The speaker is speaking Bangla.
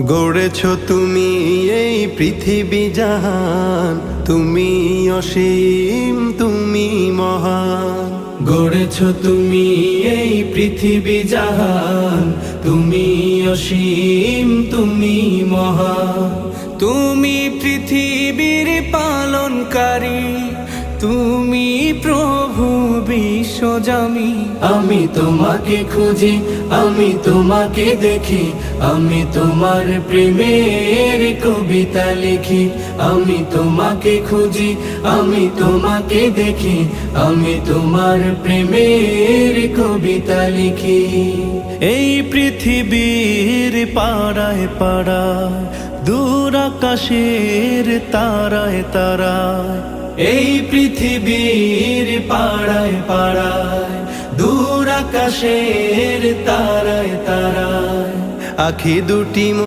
গড়েছ তুমি এই পৃথিবী জাহান, তুমি অসীম তুমি মহান। গড়েছ তুমি এই পৃথিবী জাহান, তুমি অসীম তুমি মহান। তুমি পৃথিবীর পালনকারী, তুমি প্রভু বিশ্বজামি। আমি তোমাকে খুঁজি, আমি তোমাকে দেখি, আমি তোমার প্রেমের কবিতা লিখি। আমি তোমাকে খুঁজি, আমি তোমাকে দেখি, আমি তোমার প্রেমের কবিতা লিখি। এই পৃথিবীর পাড়ায় পাড়ায়, দূর আকাশের তারায় তারায়। এই পৃথিবীর পাড়ায় পাড়ায়, দূর আকাশের তারায় তারায়। আখি দুটি